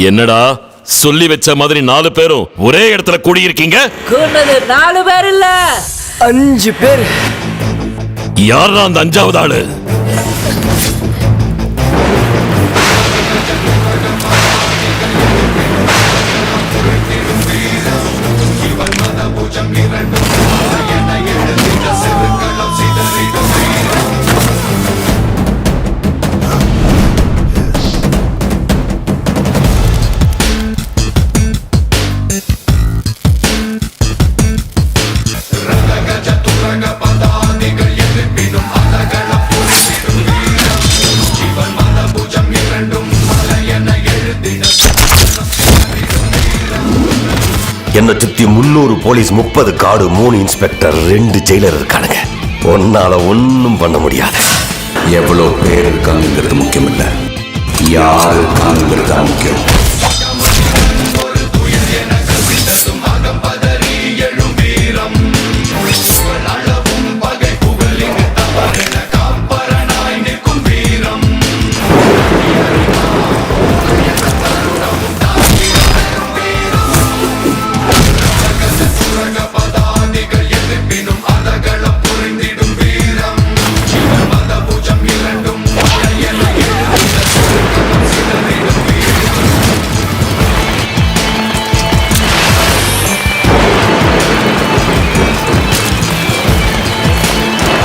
என்னடா சொல்லி வச்ச மாதிரி 4 பேரும் ஒரே இடத்துல கூடியிருக்கீங்க? 4 பேர் இல்ல 5 பேர். யாரா அந்த 5வது ஆளு? என்னை சுத்தி 300 போலீஸ், 30 கார்டு, 3 இன்ஸ்பெக்டர், 2 ஜெயிலர் இருக்கானுங்க. ஒன்னால ஒன்னும் பண்ண முடியாது. எவ்வளவு பேர் இருக்காங்கிறது முக்கியம் இல்ல, யார் இருக்காங்கிறது தான் முக்கியம்.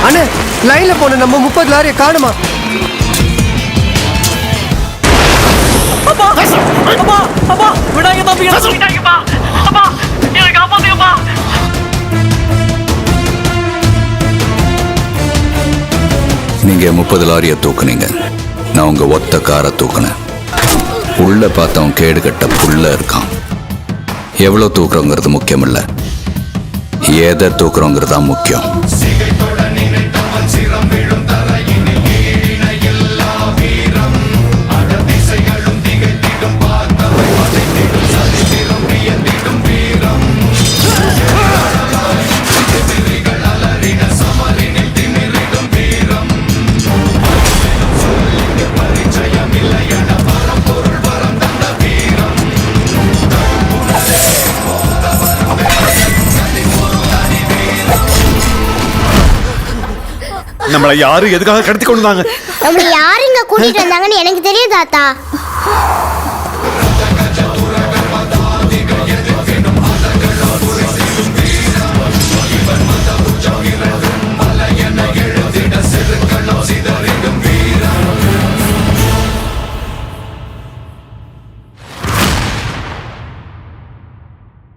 அண்ணே, லைன்ல போன நம்ம 30 லாரியை காணுமா? நீங்க 30 லாரியை தூக்குனீங்க, நான் உங்க ஒத்த காரை தூக்குனேன். உள்ள பார்த்தவன் கேடு கட்ட புள்ள இருக்கான். எவ்வளவு தூக்குறோங்கிறது முக்கியம் இல்ல, எதை தூக்குறோங்கிறது தான் முக்கியம். நம்மள யாரு எதுக்காக கடத்தி கொண்டு வந்தாங்க? நம்மள யாருங்க கூட்டிட்டு வந்தாங்கன்னு எனக்கு தெரியும் தாத்தா.